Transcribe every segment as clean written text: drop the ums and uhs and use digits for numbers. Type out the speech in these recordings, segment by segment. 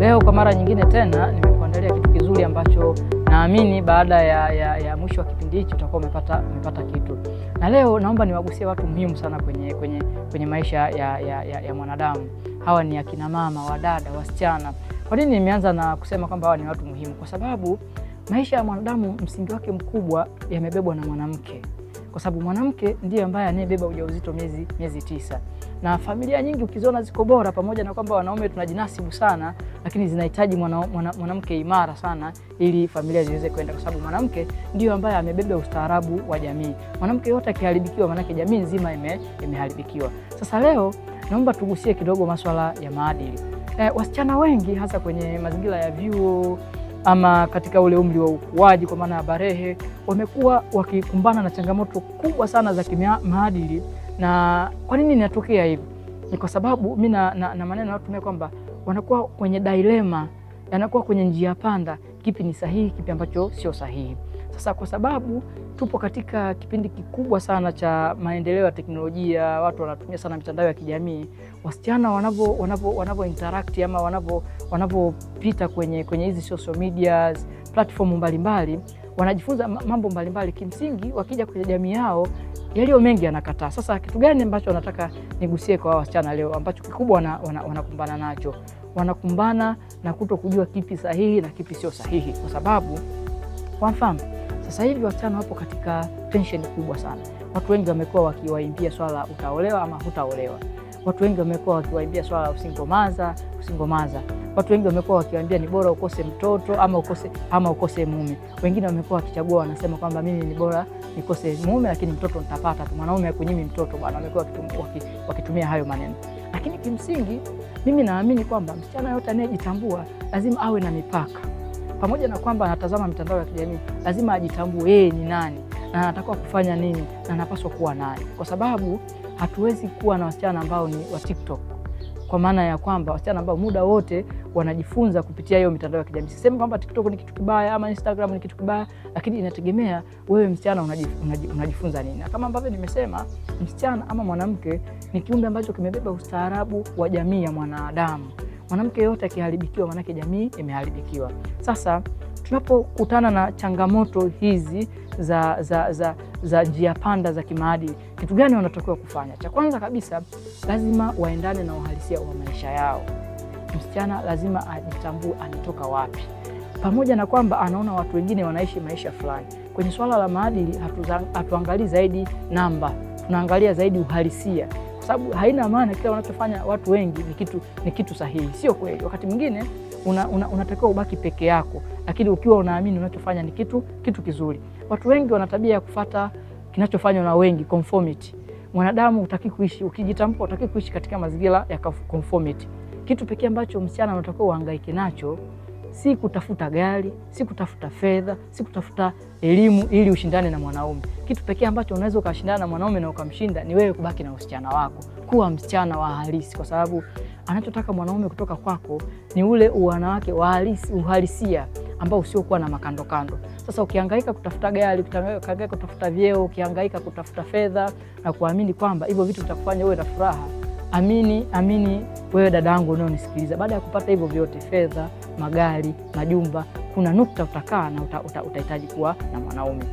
Leo kwa mara nyingine tena nimekuandalia kitu kizuri ambacho naamini baada ya mwisho wa kipindi hichi utakuwa umepata kitu. Na leo naomba niwagusie watu muhimu sana kwenye maisha ya mwanadamu. Hawa ni akina mama, wadada, wasichana. Kwa nini nimeanza na kusema kwamba hawa ni watu muhimu? Kwa sababu maisha ya mwanadamu msingi wake mkubwa yamebebwa na mwanamke. Kwa sababu mwanamke ndiye ambaye anayebeba ujauzito miezi 9. Na familia nyingi ukiziona ziko bora, pamoja na kwamba wanaume tunajinasibu sana, lakini zinahitaji mwanamke imara sana ili familia ziweze kwenda, kwa sababu mwanamke ndio ambaye amebeba ustaarabu wa jamii. Mwanamke yote akiharibikiwa, maana jamii nzima imeharibikiwa. Sasa leo naomba tugusie kidogo masuala ya maadili. Wasichana wengi hasa kwenye mazingira ya vyuo ama katika ule umri wa ukuaji kwa maana ya barehe, wamekuwa wakikumbana na changamoto kubwa sana za kimaadili. Na kwa nini inatokea hivi? Ni kwa sababu mimi na maneno natumia kwamba wanakuwa kwenye dilema, yanakuwa kwenye njia panda, kipi ni sahihi, kipi ambacho sio sahihi. Sasa kwa sababu tupo katika kipindi kikubwa sana cha maendeleo ya teknolojia, watu wanatumia sana mitandao ya kijamii, wasichana wanavyo interact ama wanapopita kwenye hizi social medias, platform mbalimbali, wanajifunza mambo mbalimbali. Kimsingi wakija kwenye jamii yao yaliyo mengi yanakataa. Sasa kitu gani ambacho nataka nigusie kwa wasichana leo ambacho kikubwa wanakumbana nacho? Wanakumbana na kutokujua kipi sahihi na kipi sio sahihi, kwa sababu kwa mfano sasa hivi wasichana wapo katika tension kubwa sana. Watu wengi wamekuwa wakiwaimbia swala utaolewa ama hutaolewa. Watu wengi wamekuwa wakiwaimbia swala usingomaza. Watu wengi wamekuwa wakiwaambia ni bora ukose mtoto ama ukose mume. Wengine wamekuwa wakichagua, wanasema kwamba mimi ni bora nikose mume lakini mtoto nitapata tu. Mwanaume hakunyimi mtoto bwana. Wamekuwa wakitumia hayo maneno. Lakini kimsingi mimi naamini kwamba msichana yote anayejitambua lazima awe na mipaka. Pamoja na kwamba anatazama mitandao ya kijamii, lazima ajitambue yeye ni nani na anatakiwa kufanya nini na anapaswa kuwa nani. Kwa sababu hatuwezi kuwa na wasichana ambao ni wa TikTok. Kwa maana ya kwamba wasichana ambao muda wote wanajifunza kupitia hiyo mitandao ya kijamii. Sisemi kwamba TikTok ni kitu kibaya ama Instagram ni kitu kibaya, lakini inategemea wewe msichana unajifunza nini. Na kama ambavyo nimesema, msichana ama mwanamke ni kiumbe ambacho kimebeba ustaarabu wa jamii ya mwanadamu. Mwanamke yote akiharibikiwa, maana jamii imeharibikiwa. Sasa tunapokutana na changamoto hizi za njia panda za kimaadili, kitu gani wanatakiwa kufanya? Cha kwanza kabisa, lazima waendane na uhalisia wa maisha yao. Msichana lazima ajitambue anatoka wapi. Pamoja na kwamba anaona watu wengine wanaishi maisha fulani, kwenye swala la maadili hatuangalii zaidi namba, tunaangalia zaidi uhalisia. Kwa sababu haina maana kila wanachofanya watu wengi ni kitu sahihi. Sio kweli. Wakati mwingine unatakiwa ubaki peke yako, lakini ukiwa unaamini unachofanya ni kitu kizuri. Watu wengi wana tabia ya kufuata kinachofanywa na wengi, conformity. Mwanadamu hutaki kuishi, ukijitambua hutaki kuishi katika mazingira ya conformity. Kitu pekee ambacho msichana unatakiwa uhangaike nacho si kutafuta gari, si kutafuta fedha, si kutafuta elimu ili ushindane na mwanaume. Kitu pekee ambacho unaweza ukashindana na mwanaume na ukamshinda ni wewe kubaki na usichana wako. Kuwa msichana wa halisi, kwa sababu anachotaka mwanaume kutoka kwako ni ule wanawake wa halisi, uhalisia ambao usiokuwa na makando kando. Sasa ukihangaika kutafuta gari, ukihangaika kutafuta vyeo, ukihangaika kutafuta fedha na kuamini kwamba hivyo vitu vitakufanya uwe na furaha, amini wewe dadangu unaonisikiliza, baada ya kupata hivyo vyote, fedha, magari, majumba, kuna nukta utakaa na utahitaji kuwa na mwanaume.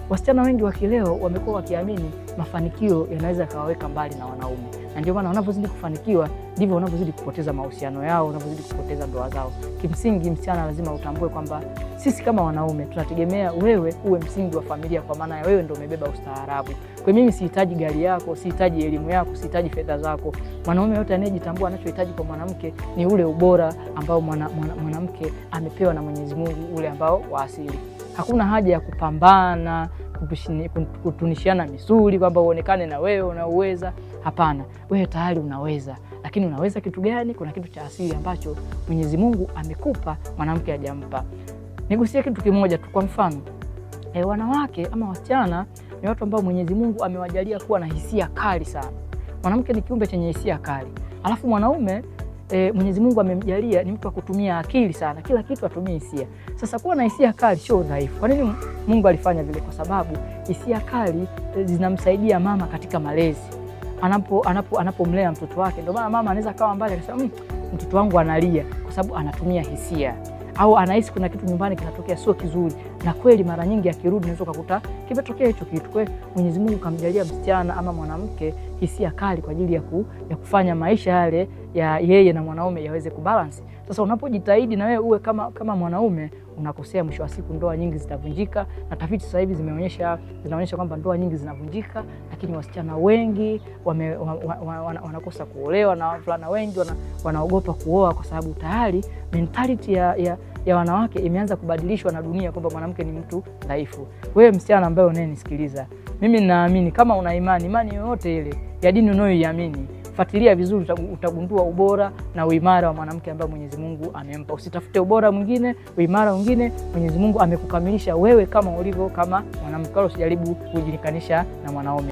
Wasichana wengi wa kileo wamekuwa wakiamini mafanikio yanaweza kawaweka mbali na wanaume. Na ndio maana wanapozidi kufanikiwa ndivyo wanapozidi kupoteza mahusiano yao, wanapozidi kupoteza ndoa zao. Kimsingi msichana lazima utambue kwamba sisi kama wanaume tunategemea wewe uwe msingi wa familia, kwa maana ya wewe ndio umebeba ustaarabu. Kwa mimi sihitaji gari yako, sihitaji elimu yako, sihitaji fedha zako. Mwanaume yote anayejitambua anachohitaji kwa mwanamke ni ule ubora ambao mwanamke amepewa na Mwenyezi Mungu, ule ambao wa asili. Hakuna haja ya kupambana, kutunishiana misuli kwamba uonekane na wewe unauweza. Hapana, wewe tayari unaweza. Lakini unaweza kitu gani? Kuna kitu cha asili ambacho Mwenyezi Mungu amekupa, mwanamke hajampa. Nigusie kitu kimoja tu. Kwa mfano, wanawake ama wasichana ni watu ambao Mwenyezi Mungu amewajalia kuwa na hisia kali sana. Mwanamke ni kiumbe chenye hisia kali. Alafu mwanaume Mwenyezi Mungu amemjalia ni mtu wa kutumia akili sana. Kila kitu atumie hisia. Sasa kuwa na hisia kali sio dhaifu. Kwa nini Mungu alifanya vile? Kwa sababu hisia kali zinamsaidia mama katika malezi. Anapomlea mtoto wake. Ndio maana mama anaweza kawa mbali akasema mtoto wangu analia kwa sababu anatumia hisia, au anahisi kuna kitu nyumbani kinatokea sio kizuri, na kweli mara nyingi akirudi unaweza kukuta kimetokea hicho kitu. Kwa Mwenyezi Mungu kamjalia msichana ama mwanamke hisia kali kwa ajili ya kufanya maisha yale ya yeye na mwanaume yaweze kubalance. Sasa unapojitahidi na wewe uwe kama mwanaume, unakosea, mwisho wa siku ndoa nyingi zitavunjika. Na tafiti sasa hivi zinaonyesha kwamba ndoa nyingi zinavunjika, lakini wasichana wengi wanakosa kuolewa, na wavulana wengi wanaogopa kuoa kwa sababu tayari mentality ya wanawake imeanza kubadilishwa na dunia kwamba mwanamke ni mtu dhaifu. Wewe msichana ambaye unanisikiliza, mimi ninaamini kama una imani yoyote ile ya dini unayoiamini, fuatilia vizuri, utagundua ubora na uimara wa mwanamke ambaye Mwenyezi Mungu amempa. Usitafute ubora mwingine, uimara mwingine. Mwenyezi Mungu amekukamilisha wewe kama ulivyo kama mwanamke, usijaribu kujilikanisha na mwanaume.